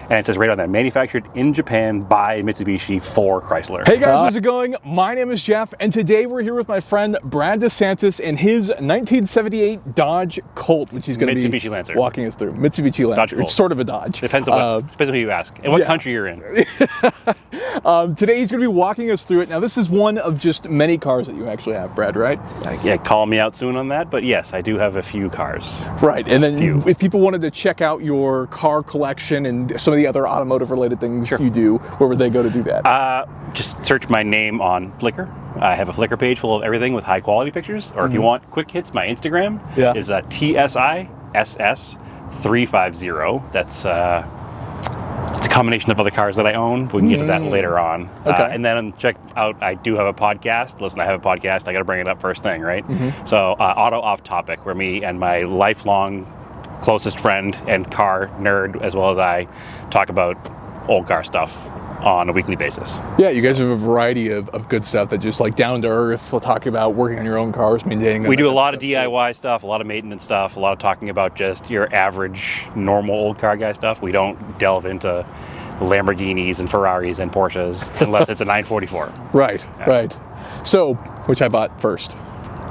and it says right on there, manufactured in Japan by Mitsubishi for Chrysler. Hey guys, how's it going? My name is Jeff, and today we're here with my friend Brad DeSantis and his 1978 Dodge Colt, which he's going to be Lancer. Walking us through. Mitsubishi Lancer. It's sort of a Dodge. Depends on who you ask and what country you're in. Today he's going to be walking us through it. Now, this is one of just many cars that you actually have, Brad, right? Yeah, call me out soon on that, but yes, I do have a few cars. Right, and then if people wanted to check out your car collection and some of the other automotive-related things you do, where would they go to do that? Just search my name on Flickr. I have a Flickr page full of everything with high-quality pictures, or if you want quick hits, my Instagram is TSISS350. That's it's a combination of other cars that I own. We can get to that later on. Okay. And then check out, I do have a podcast. Listen, I have a podcast. I got to bring it up first thing, right? So Auto Off Topic, where me and my lifelong closest friend and car nerd, as well as I, talk about old car stuff on a weekly basis. Yeah, you guys have a variety of good stuff that just like down to earth. We'll talk about working on your own cars, maintaining them. We do a lot of DIY stuff, a lot of maintenance stuff, a lot of talking about just your average, normal old car guy stuff. We don't delve into Lamborghinis and Ferraris and Porsches unless it's a 944. Right, right. So, which I bought first.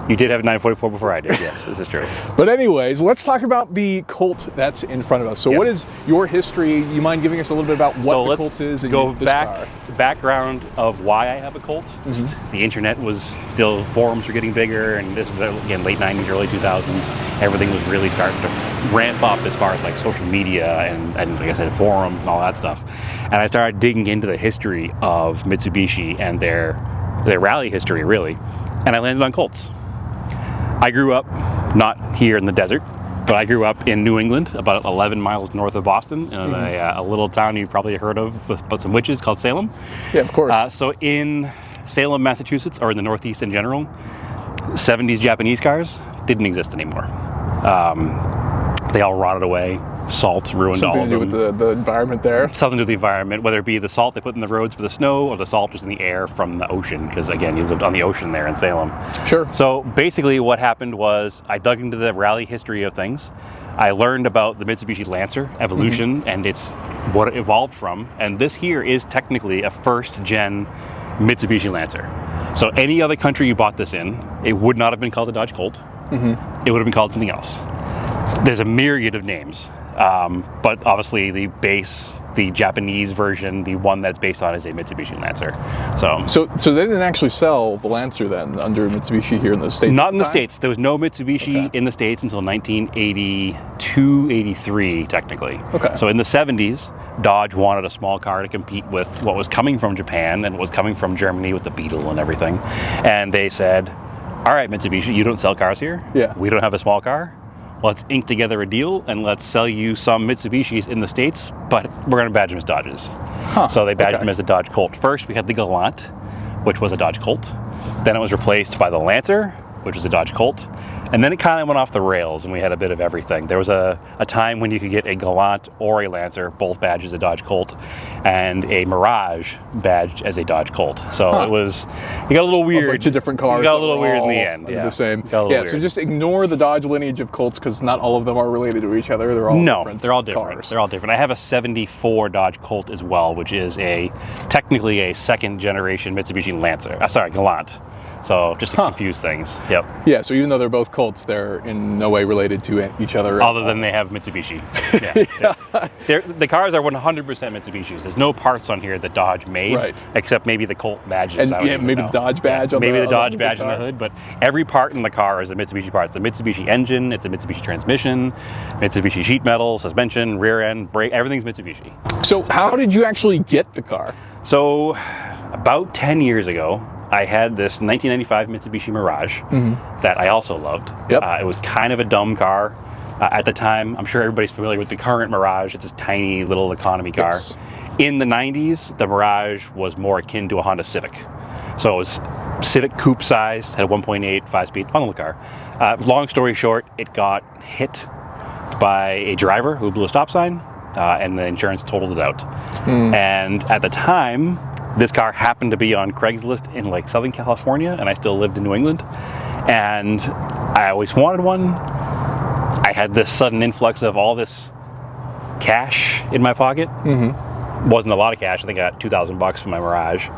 You did have a 944 before I did, yes, this is true. But anyways, let's talk about the Colt that's in front of us. So what is your history? You mind giving us a little bit about what the Colt is and this car? Background of why I have a Colt. The internet was still, forums were getting bigger, and this is, again, late 90s, early 2000s. Everything was really starting to ramp up as far as like social media and like I said, forums and all that stuff. And I started digging into the history of Mitsubishi and their rally history, really. And I landed on Colts. I grew up not here in the desert, but I grew up in New England, about 11 miles north of Boston, in a little town you've probably heard of with some witches called Salem. Yeah, of course. So in Salem, Massachusetts, or in the Northeast in general, 70s Japanese cars didn't exist anymore. They all rotted away. Salt ruined all of them. Something to do with the environment there? Something to do with the environment, whether it be the salt they put in the roads for the snow or the salt was in the air from the ocean, because again, you lived on the ocean there in Salem. Sure. So basically what happened was I dug into the rally history of things. I learned about the Mitsubishi Lancer evolution and it's what it evolved from. And this here is technically a first-gen Mitsubishi Lancer. So any other country you bought this in, it would not have been called a Dodge Colt. It would have been called something else. There's a myriad of names. But obviously the Japanese version, the one that's based on is a Mitsubishi Lancer. So they didn't actually sell the Lancer then under Mitsubishi here in the States? Not in the States. There was no Mitsubishi in the States until 1982, 83 technically. Okay. So in the 70s, Dodge wanted a small car to compete with what was coming from Japan and what was coming from Germany with the Beetle and everything. And they said, all right, Mitsubishi, you don't sell cars here. Yeah. We don't have a small car. Let's ink together a deal and let's sell you some Mitsubishis in the States, but we're going to badge them as Dodges. So they badged them as the Dodge Colt. First, we had the Galant, which was a Dodge Colt. Then it was replaced by the Lancer, which was a Dodge Colt. And then it kind of went off the rails and we had a bit of everything. There was a time when you could get a Galant or a Lancer, both badged as a Dodge Colt, and a Mirage badged as a Dodge Colt. So it was, it got a little weird. A bunch of different cars. It got a little weird in the end. The same. Weird. So just ignore the Dodge lineage of Colts because not all of them are related to each other. They're all different. They're all different. Cars. They're all different. I have a 74 Dodge Colt as well, which is technically a second generation Mitsubishi Lancer. Galant. So just to confuse things. Yep. Yeah, so even though they're both Colts, they're in no way related to each other. Other than they have Mitsubishi. The cars are 100% Mitsubishis. There's no parts on here that Dodge made, except maybe the Colt badges. And maybe the Dodge badge on maybe the Dodge badge on the hood, but every part in the car is a Mitsubishi part. It's a Mitsubishi engine, it's a Mitsubishi transmission, Mitsubishi sheet metal, suspension, rear end, brake, everything's Mitsubishi. So how did you actually get the car? So about 10 years ago, I had this 1995 Mitsubishi Mirage that I also loved. It was kind of a dumb car. At the time, I'm sure everybody's familiar with the current Mirage. It's this tiny little economy car. Yes. In the 90s, the Mirage was more akin to a Honda Civic. So it was Civic coupe sized, had a 1.8 5-speed fun little car. Long story short, it got hit by a driver who blew a stop sign, and the insurance totaled it out. And at the time, this car happened to be on Craigslist in like Southern California, and I still lived in New England. And I always wanted one. I had this sudden influx of all this cash in my pocket. Wasn't a lot of cash. I think I got $2,000 from my Mirage.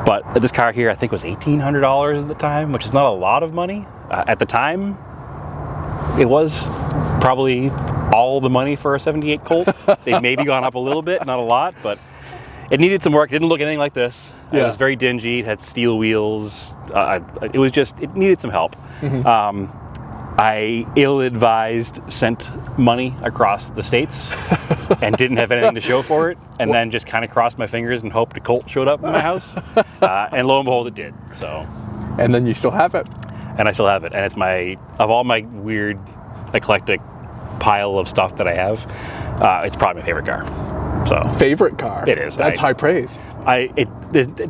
But this car here, I think was $1,800 at the time, which is not a lot of money. At the time, it was probably all the money for a 78 Colt. They'd maybe gone up a little bit, not a lot, but it needed some work. It didn't look anything like this. It was very dingy. It had steel wheels. It needed some help. I ill-advised sent money across the states and didn't have anything to show for it, and then just kind of crossed my fingers and hoped a Colt showed up in my house. And lo and behold, it did. So, and then you still have it. And I still have it. And it's of all my weird, eclectic pile of stuff that I have, it's probably my favorite car. So favorite car? It is. That's high praise. It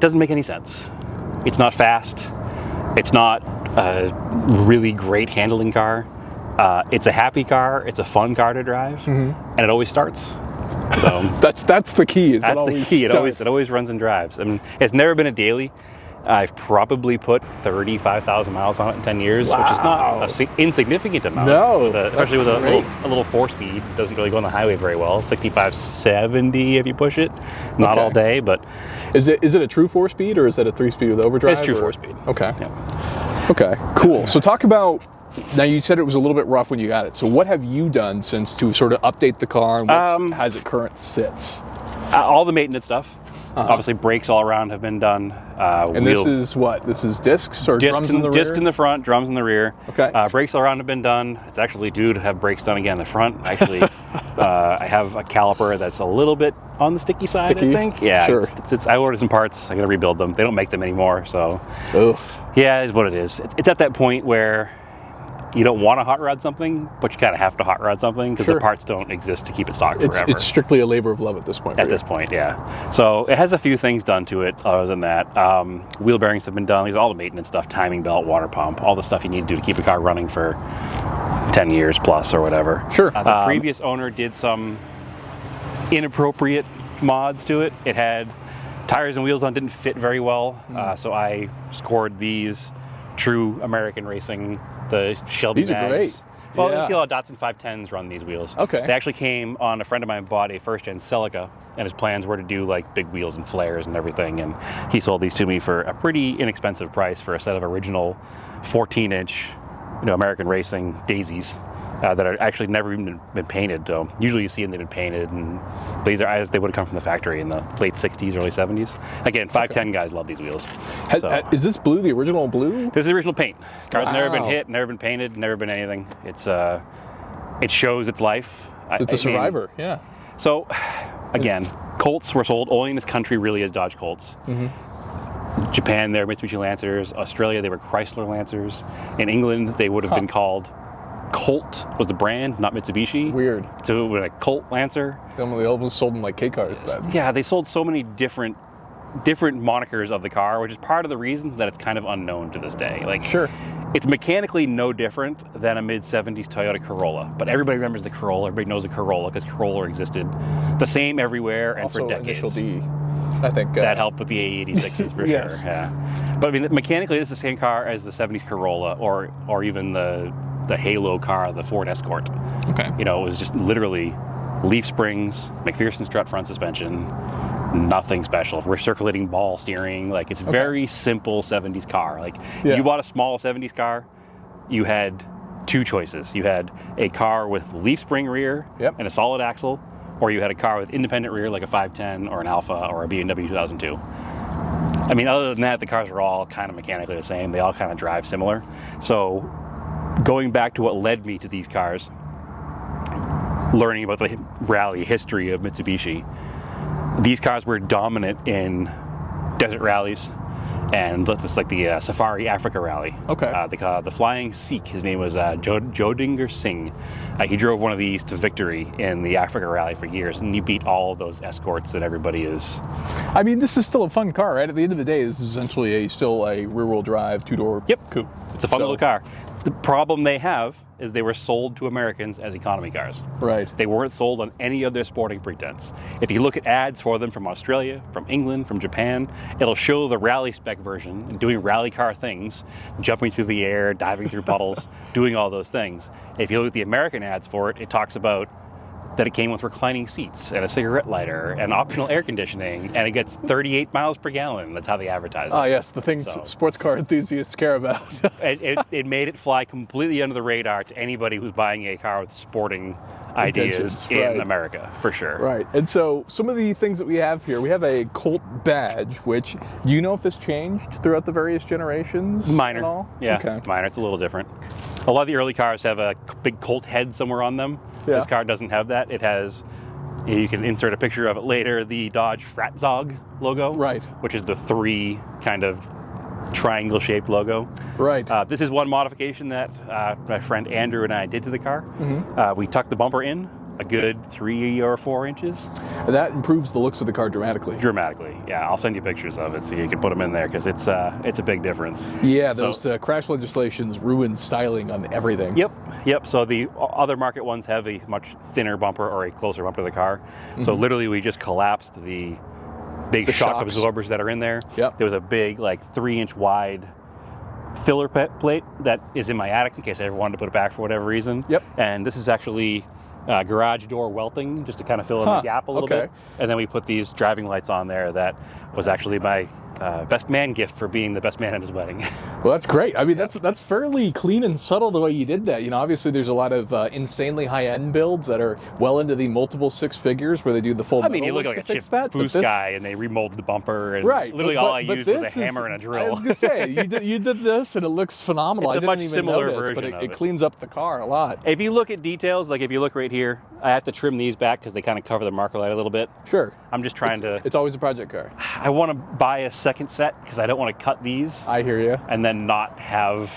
doesn't make any sense. It's not fast. It's not a really great handling car. It's a happy car. It's a fun car to drive, and it always starts. So that's the key. That's the key. It always runs and drives. I mean, it's never been a daily. I've probably put 35,000 miles on it in 10 years, which is not an insignificant amount. No, especially with a little 4-speed. It doesn't really go on the highway very well. 65, 70 if you push it. Not all day, but... Is it a true 4-speed, or is it a 3-speed with overdrive? It's true 4-speed. Okay. Yeah. Okay, cool. So talk about... Now, you said it was a little bit rough when you got it. So what have you done since to sort of update the car, and what has it current sits? All the maintenance stuff. Obviously, brakes all around have been done. And this is what? This is discs or drums in the rear? Disc in the front, drums in the rear. Okay. Brakes all around have been done. It's actually due to have brakes done again in the front. Actually, I have a caliper that's a little bit on the sticky side, I think. Yeah, sure. I ordered some parts. I got to rebuild them. They don't make them anymore, so. Ugh. Yeah, it is what it is. It's at that point where you don't want to hot rod something, but you kind of have to hot rod something because the parts don't exist to keep it stocked forever. It's strictly a labor of love at this point. At this point, yeah. So it has a few things done to it other than that. Wheel bearings have been done. These are all the maintenance stuff, timing belt, water pump, all the stuff you need to do to keep a car running for 10 years plus or whatever. Sure. The previous owner did some inappropriate mods to it. It had tires and wheels on didn't fit very well, so I scored these true American racing, the Shelby These are great. Well, you see a lot of Datsun 510s run these wheels. Okay. They actually came on, a friend of mine bought a first-gen Celica, and his plans were to do like big wheels and flares and everything, and he sold these to me for a pretty inexpensive price for a set of original 14-inch, American racing daisies that are actually never even been painted. So usually you see them, they've been painted, and these are as they would have come from the factory in the late 60s, early 70s. Again, 510 guys love these wheels. Is this blue, the original blue? This is the original paint. Car's never been hit, never been painted, never been anything. It shows its life. It's a survivor, yeah. So, again, Colts were sold only in this country really as Dodge Colts. Japan, they were Mitsubishi Lancers. Australia, they were Chrysler Lancers. In England, they would have been called Colt was the brand, not Mitsubishi. Weird. So a Colt Lancer. They almost sold them like K cars then. Yeah, they sold so many different monikers of the car, which is part of the reason that it's kind of unknown to this day. Like, sure. It's mechanically no different than a mid-70s Toyota Corolla, but everybody remembers the Corolla. Everybody knows the Corolla because Corolla existed the same everywhere and also for decades. Initial D, I think. That helped with the A86s for yes. sure. Yeah. But I mean, mechanically, it's the same car as the 70s Corolla or even the Halo car, the Ford Escort. Okay. It was just literally leaf springs, McPherson strut front suspension, nothing special. Recirculating ball steering. Like, it's very simple 70s car. Like, you bought a small 70s car, you had two choices. You had a car with leaf spring rear and a solid axle, or you had a car with independent rear like a 510 or an Alpha or a BMW 2002. I mean, other than that, the cars are all kind of mechanically the same. They all kind of drive similar. So going back to what led me to these cars, learning about the rally history of Mitsubishi, these cars were dominant in desert rallies, and it's like the Safari Africa Rally. Okay. The Flying Sikh, his name was Jodinger Singh. He drove one of these to victory in the Africa Rally for years, and he beat all of those escorts that everybody is. I mean, this is still a fun car, right? At the end of the day, this is essentially still a rear-wheel drive, two-door coupe. It's a fun little car. The problem they have is they were sold to Americans as economy cars. Right. They weren't sold on any of their sporting pretense. If you look at ads for them from Australia, from England, from Japan, it'll show the rally spec version and doing rally car things, jumping through the air, diving through puddles, doing all those things. If you look at the American ads for it, it talks about that it came with reclining seats and a cigarette lighter and optional air conditioning, and it gets 38 miles per gallon. That's how they advertise it. Ah, yes, the things sports car enthusiasts care about. It made it fly completely under the radar to anybody who's buying a car with sporting ideas in America, for sure. Right. And so some of the things that we have here, we have a Colt badge, which, do you know if this changed throughout the various generations? Minor. At all? Yeah, okay. Minor. It's a little different. A lot of the early cars have a big Colt head somewhere on them. Yeah. This car doesn't have that. It has, you can insert a picture of it later, the Dodge Fratzog logo. Right. Which is the 3 kind of triangle-shaped logo. Right. This is one modification that my friend Andrew and I did to the car. We tucked the bumper in a good 3 or 4 inches. That improves the looks of the car dramatically. Dramatically, yeah. I'll send you pictures of it so you can put them in there, because it's a big difference. Yeah, those crash legislations ruin styling on everything. Yep. So the other market ones have a much thinner bumper or a closer bumper to the car. So literally we just collapsed the big shock absorbers that are in there. Yep. There was a big, like 3-inch wide filler plate that is in my attic in case I ever wanted to put it back for whatever reason. Yep. And this is actually garage door welting, just to kind of fill in the gap a little bit. And then we put these driving lights on there. That was actually my best man gift for being the best man at his wedding. Well, that's great. I mean, that's fairly clean and subtle the way you did that. You know, obviously there's a lot of insanely high-end builds that are well into the multiple 6 figures where they do the full I mean, you look like a Chip Foose guy, and they remolded the bumper, and literally all I used was a hammer and a drill. I was going to say, you did this, and it looks phenomenal. It's a much similar notice, version but it cleans up the car a lot. If you look at details, like if you look right here, I have to trim these back because they kind of cover the marker light a little bit. Sure. I'm just trying to... It's always a project car. I want to buy a second set because I don't want to cut these. I hear you. And then not have...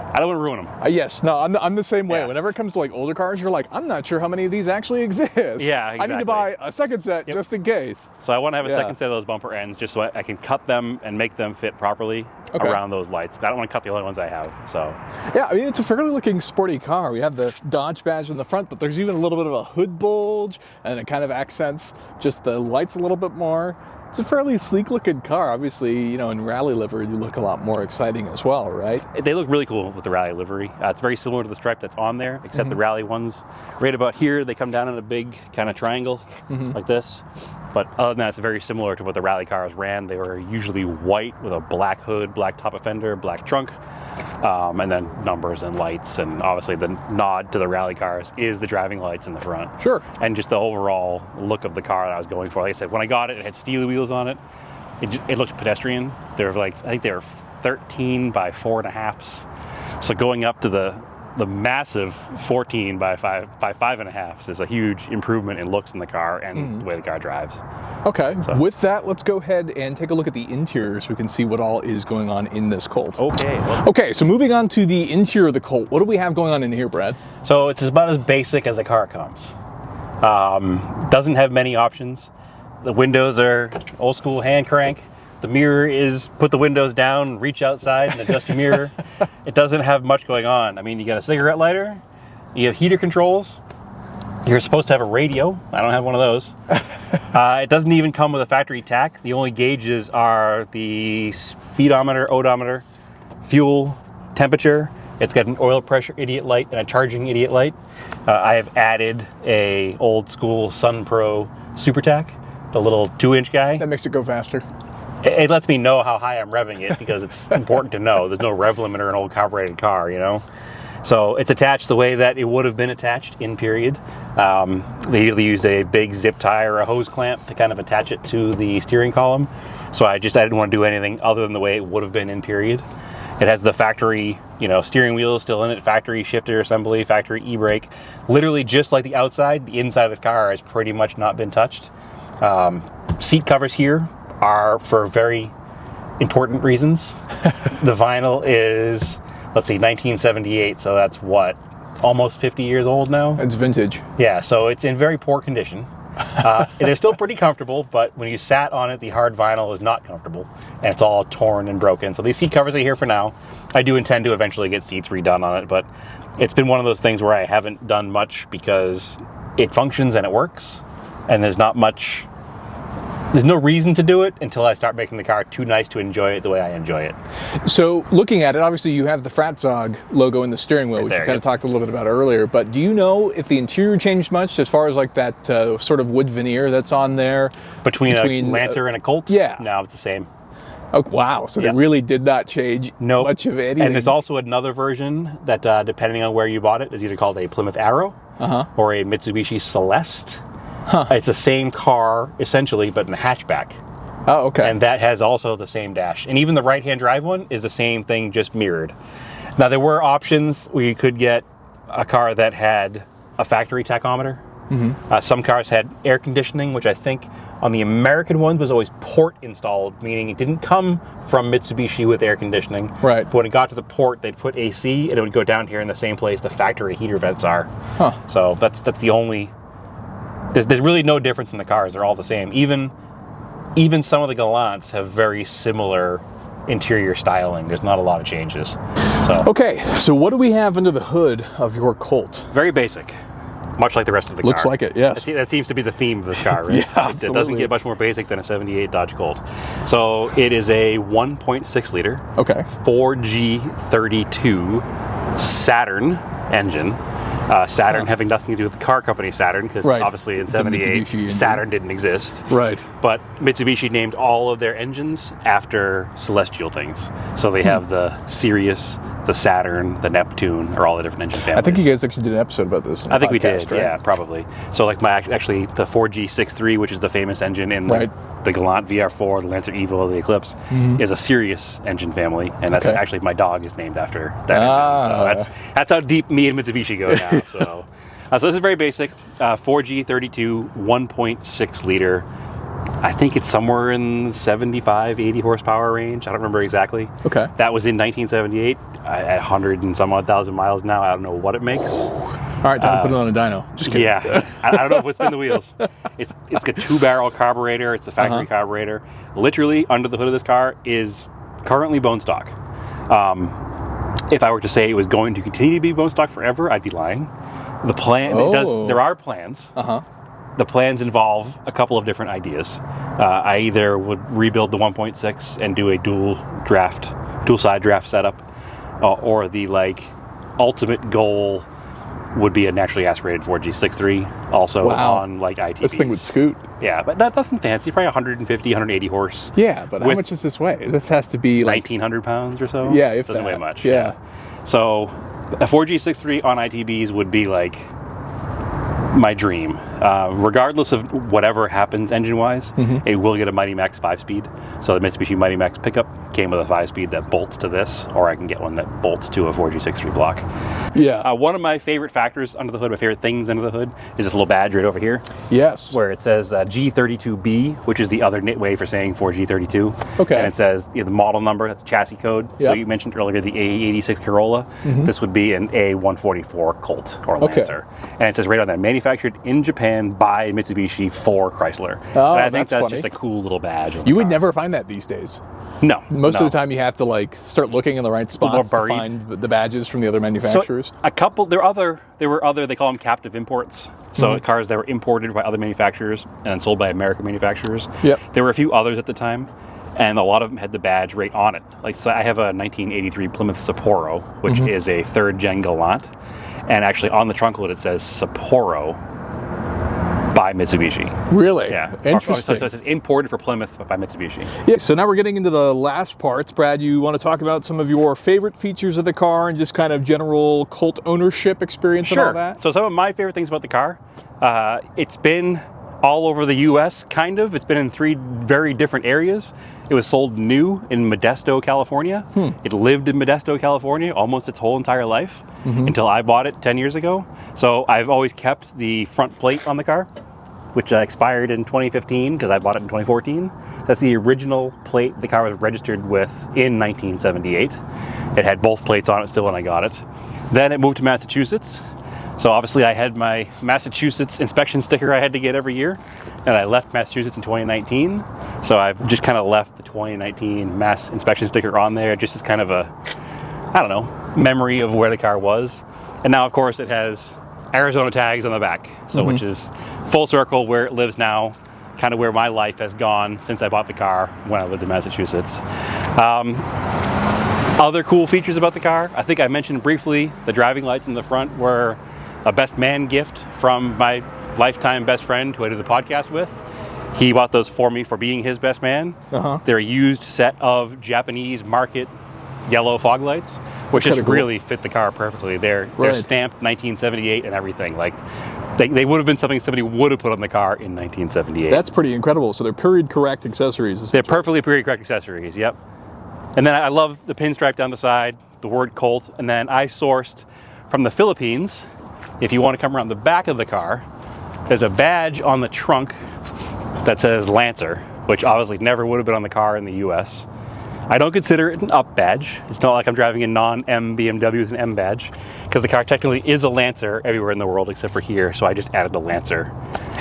I don't want to ruin them. Yes, no, I'm the same way. Whenever it comes to like older cars, you're like, I'm not sure how many of these actually exist. Yeah, exactly. I need to buy a second set just in case. So I want to have a second set of those bumper ends just so I can cut them and make them fit properly around those lights. I don't want to cut the only ones I have, so. Yeah, I mean, it's a fairly looking sporty car. We have the Dodge badge in the front, but there's even a little bit of a hood bulge, and it kind of accents just the lights a little bit more. It's a fairly sleek looking car. Obviously, you know, in rally livery, you look a lot more exciting as well, right? They look really cool with the rally livery. It's very similar to the stripe that's on there, except the rally ones, right about here, they come down in a big kind of triangle like this. But other than that, it's very similar to what the rally cars ran. They were usually white with a black hood, black top fender, black trunk, and then numbers and lights. And obviously the nod to the rally cars is the driving lights in the front. Sure. And just the overall look of the car that I was going for. Like I said, when I got it, it had steely wheels on it. It looked pedestrian. They were like, I think they were 13 by 4.5s. So going up to the massive 14 by 5.5s is a huge improvement in looks in the car and the way the car drives. Okay, so with that, let's go ahead and take a look at the interior so we can see what all is going on in this Colt. Okay, so moving on to the interior of the Colt, what do we have going on in here, Brad? So it's about as basic as a car comes. Doesn't have many options. The windows are old school hand crank. The mirror is put the windows down, reach outside and adjust your mirror. It doesn't have much going on. I mean, you got a cigarette lighter, you have heater controls, you're supposed to have a radio. I don't have one of those. It doesn't even come with a factory tack. The only gauges are the speedometer, odometer, fuel, temperature. It's got an oil pressure idiot light and a charging idiot light. I have added a old school Sun Pro Super Tack, the little 2-inch guy. That makes it go faster. It lets me know how high I'm revving it because it's important to know. There's no rev limiter in an old carbureted car, you know? So it's attached the way that it would have been attached in period. They usually used a big zip tie or a hose clamp to kind of attach it to the steering column. So I didn't want to do anything other than the way it would have been in period. It has the factory, you know, steering wheel still in it, factory shifter assembly, factory e-brake. Literally just like the outside, the inside of the car has pretty much not been touched. Seat covers here are for very important reasons. The vinyl is, let's see, 1978, so that's what, almost 50 years old now? It's vintage. Yeah, so it's in very poor condition. It is still pretty comfortable, but when you sat on it, the hard vinyl is not comfortable, and it's all torn and broken. So these seat covers are here for now. I do intend to eventually get seats redone on it, but it's been one of those things where I haven't done much because it functions and it works, and there's not much there's no reason to do it until I start making the car too nice to enjoy it the way I enjoy it. So looking at it, obviously you have the Fratzog logo in the steering wheel, Right which there, you kind yep. of talked a little bit about earlier, but do you know if the interior changed much as far as like that sort of wood veneer that's on there? Between a Lancer and a Colt? Yeah. No, it's the same. Oh, wow. So Yep. they really did not change much of anything. And there's also another version that, depending on where you bought it, is either called a Plymouth Arrow or a Mitsubishi Celeste. It's the same car, essentially, but in a hatchback. Oh, okay. And that has also the same dash. And even the right-hand drive one is the same thing, just mirrored. Now, there were options where you could get a car that had a factory tachometer. Some cars had air conditioning, which I think on the American ones was always port installed, meaning it didn't come from Mitsubishi with air conditioning. Right. But when it got to the port, they'd put AC, and it would go down here in the same place the factory heater vents are. Huh. So that's the only... There's really no difference in the cars. They're all the same. Even some of the Galants have very similar interior styling. There's not a lot of changes. So Okay, so what do we have under the hood of your Colt? very basic, much like the rest of the car. Looks like it, yes. That seems to be the theme of this car, right? Yeah, It doesn't absolutely. get much more basic than a 78 Dodge Colt. So it is a 1.6 liter Okay. 4G32 Saturn engine. Saturn having nothing to do with the car company Saturn, because Right. obviously in It's a 78 Mitsubishi engine. Saturn didn't exist. Right. But Mitsubishi named all of their engines after celestial things. So they have the Sirius, the Saturn, the Neptune, or all the different engine families. I think you guys actually did an episode about this. On I think the we did, podcast, right? yeah, probably. So like actually the 4G63, which is the famous engine in Right. the Galant VR4, the Lancer Evo, the Eclipse, is a Sirius engine family, and that's Okay. actually my dog is named after that Ah. engine. So that's how deep me and Mitsubishi go now. So this is very basic, 4G32, 1.6 liter. I think it's somewhere in 75, 80 horsepower range. I don't remember exactly. Okay. That was in 1978 at 100 and some odd thousand miles now. I don't know what it makes. All right, time to put it on a dyno. Just kidding. Yeah, I don't know if it's spin the wheels. It's a 2-barrel carburetor. It's the factory carburetor. Literally, under the hood of this car is currently bone stock. If I were to say it was going to continue to be bone stock forever, I'd be lying. The plan there are plans. The plans involve a couple of different ideas. I either would rebuild the 1.6 and do a dual side draft setup, or the ultimate goal would be a naturally aspirated 4G63, also on ITBs. This thing would scoot. Yeah, but nothing fancy. Probably 150, 180 horse. Yeah, but how much does this weigh? This has to be 1,900 pounds or so. Yeah, if doesn't that. weigh much. Yeah. So a 4G63 on ITBs would be my dream. Regardless of whatever happens engine-wise, it will get a Mighty Max 5-speed. So the Mitsubishi Mighty Max pickup came with a 5-speed that bolts to this, or I can get one that bolts to a 4G63 block. Yeah. One of my favorite factors under the hood, my favorite things under the hood, is this little badge right over here, Yes. where it says G32B, which is the other way for saying 4G32. Okay. And it says the model number, that's chassis code. So Yep. you mentioned earlier the A86 Corolla. This would be an A144 Colt or Okay. Lancer. And it says right on that, manufactured in Japan by Mitsubishi for Chrysler. Oh, and I think that's that's funny. just a cool little badge. on the You would car. never find that these days. No. Most no. of the time you have to start looking in the right spots to buried. find the badges from the other So manufacturers. a couple, there were other, they call them captive imports. So cars that were imported by other manufacturers and then sold by American manufacturers. Yep. There were a few others at the time, and a lot of them had the badge right on it. So I have a 1983 Plymouth Sapporo, which is a 3rd-gen Galant, and actually on the trunk lid it says Sapporo by Mitsubishi. Really? Yeah. Interesting. So it says imported for Plymouth by Mitsubishi. Yeah, so now we're getting into the last parts. Brad, you want to talk about some of your favorite features of the car and just kind of general Colt ownership experience and all that? So some of my favorite things about the car, it's been all over the U.S., kind of. It's been in 3 very different areas. It was sold new in Modesto, California. It lived in Modesto, California almost its whole entire life until I bought it 10 years ago. So I've always kept the front plate on the car, which expired in 2015 because I bought it in 2014. That's the original plate the car was registered with in 1978. It had both plates on it still when I got it. Then it moved to Massachusetts. So obviously I had my Massachusetts inspection sticker I had to get every year, and I left Massachusetts in 2019. So I've just kind of left the 2019 Mass inspection sticker on there just as kind of a, I don't know, memory of where the car was. And now of course it has Arizona tags on the back, so which is full circle where it lives now. kind of where my life has gone since I bought the car when I lived in Massachusetts. Other cool features about the car, I think I mentioned briefly, the driving lights in the front were a best man gift from my lifetime best friend who I do the podcast with. He bought those for me for being his best man. They're a used set of Japanese market yellow fog lights, which just really fit the car perfectly. They're stamped 1978 and everything. Like they would have been something somebody would have put on the car in 1978. That's pretty incredible. So they're period correct accessories. They're perfectly period correct accessories, yep. And then I love the pinstripe down the side, the word Colt. And then I sourced from the Philippines, if you want to come around the back of the car, there's a badge on the trunk that says Lancer, which obviously never would have been on the car in the US. I don't consider it an up badge. It's not like I'm driving a non-M BMW with an M badge, because the car technically is a Lancer everywhere in the world except for here, so I just added the Lancer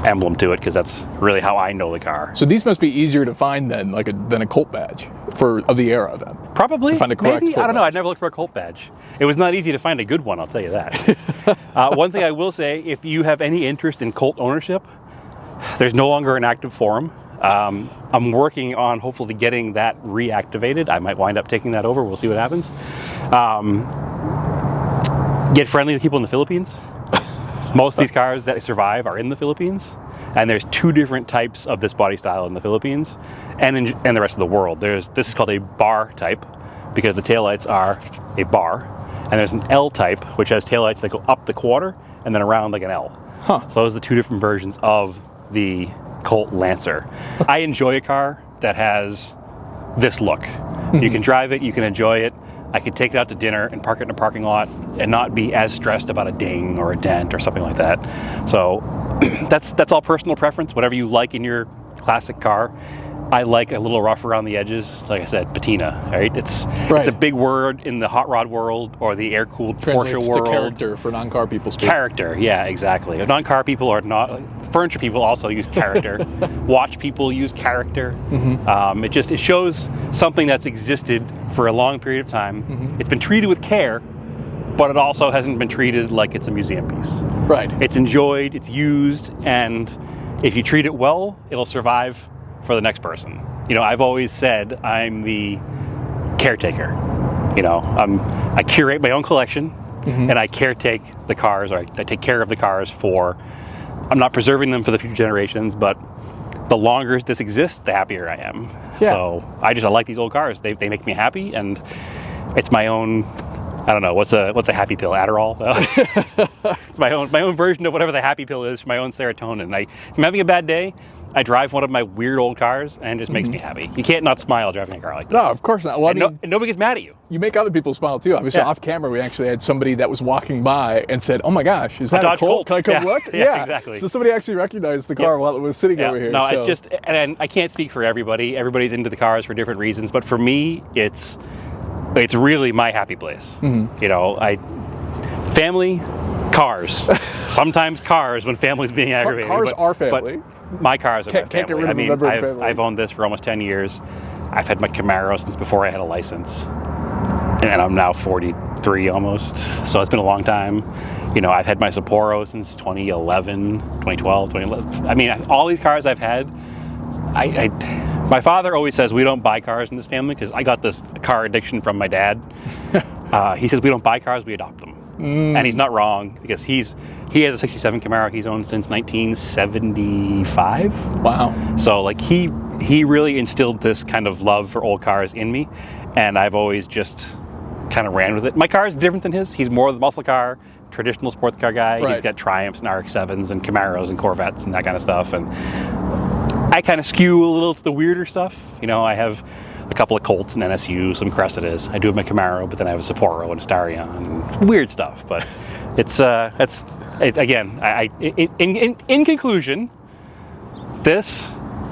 emblem to it because that's really how I know the car. So these must be easier to find then, than a Colt badge of the era then. Probably. To find a correct maybe. Colt I don't know. badge. I'd never looked for a Colt badge. It was not easy to find a good one, I'll tell you that. One thing I will say, if you have any interest in Colt ownership, there's no longer an active forum. I'm working on hopefully getting that reactivated. I might wind up taking that over. We'll see what happens. Get friendly with people in the Philippines. Most of these cars that survive are in the Philippines, and there's two different types of this body style in the Philippines and in the rest of the world. This is called a bar type because the taillights are a bar, and there's an L type which has taillights that go up the quarter and then around like an L. So those are the two different versions of the Colt Lancer. I enjoy a car that has this look. You can drive it, you can enjoy it. I could take it out to dinner and park it in a parking lot and not be as stressed about a ding or a dent or something like that. So that's all personal preference, whatever you like in your classic car. I like a little rough around the edges, like I said, patina, right? It's a big word in the hot rod world or the air-cooled Porsche world. To character for non-car people speak. Character, yeah, exactly. Non-car people or not, furniture people also use character. Watch people use character. It shows something that's existed for a long period of time. It's been treated with care, but it also hasn't been treated like it's a museum piece. Right. It's enjoyed, it's used, and if you treat it well, it'll survive for the next person. You know, I've always said I'm the caretaker. You know, I curate my own collection, and I caretake the cars, or I take care of the cars I'm not preserving them for the future generations, but the longer this exists, the happier I am. Yeah. So I like these old cars. They make me happy, and it's my own, I don't know, what's a happy pill? Adderall? It's my own version of whatever the happy pill is for my own serotonin. If I'm having a bad day, I drive one of my weird old cars, and it just makes me happy. You can't not smile driving a car like this. No, of course not. Well, and nobody gets mad at you. You make other people smile too. Obviously, off camera, we actually had somebody that was walking by and said, "Oh my gosh, is that a Colt? Can I come look?" Yeah, exactly. So somebody actually recognized the car while it was sitting over here. No, it's just, and I can't speak for everybody. Everybody's into the cars for different reasons, but for me, it's really my happy place. You know, family, cars. Sometimes cars when family's being aggravated. Cars are family. But my cars are my family. Can't get rid of a member of the family. I've owned this for almost 10 years. I've had my Camaro since before I had a license. And I'm now 43 almost. So it's been a long time. You know, I've had my Sapporo since 2011, 2012, 2011. I mean, all these cars I've had, my father always says we don't buy cars in this family because I got this car addiction from my dad. He says we don't buy cars, we adopt them. And he's not wrong because he has a 67 Camaro he's owned since 1975. Wow. So like he really instilled this kind of love for old cars in me, and I've always just kind of ran with it. My car is different than his. He's more the muscle car, traditional sports car guy. Right. He's got Triumphs and RX-7s and Camaros and Corvettes and that kind of stuff. And I kind of skew a little to the weirder stuff. You know, I have a couple of Colts and NSU, some Cressidas. I do have my Camaro, but then I have a Sapporo and a Starion and weird stuff. But in conclusion, this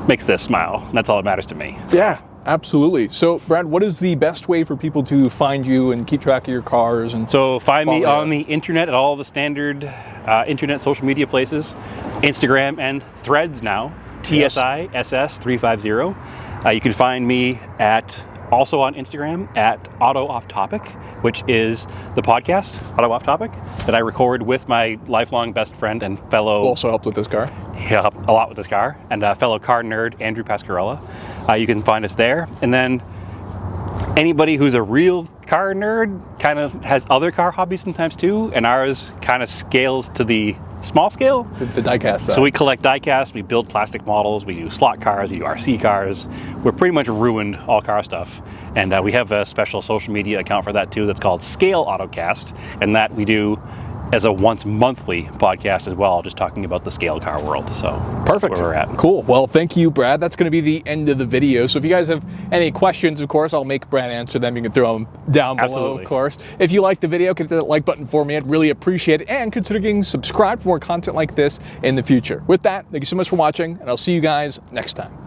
makes this smile. And that's all that matters to me. Yeah, absolutely. So, Brad, what is the best way for people to find you and keep track of your cars? And so find me on the internet at all the standard internet social media places, Instagram and Threads now, TSISS350. You can find me also on Instagram at Auto Off Topic, which is the podcast, Auto Off Topic, that I record with my lifelong best friend and fellow... Who also helped with this car. He helped a lot with this car, and fellow car nerd, Andrew Pascarella. You can find us there. And then anybody who's a real car nerd kind of has other car hobbies sometimes too, and ours kind of scales to the small scale. The diecast side. So we collect diecast, we build plastic models, we do slot cars, we do RC cars. We're pretty much ruined all car stuff. And we have a special social media account for that too that's called Scale Autocast, and that we do as a once monthly podcast as well, just talking about the scale car world. So perfect. That's where we're at. Cool. Well, thank you, Brad. That's going to be the end of the video. So if you guys have any questions, of course, I'll make Brad answer them. You can throw them down below, Absolutely. of course. If you like the video, hit that like button for me. I'd really appreciate it. And consider getting subscribed for more content like this in the future. With that, thank you so much for watching, and I'll see you guys next time.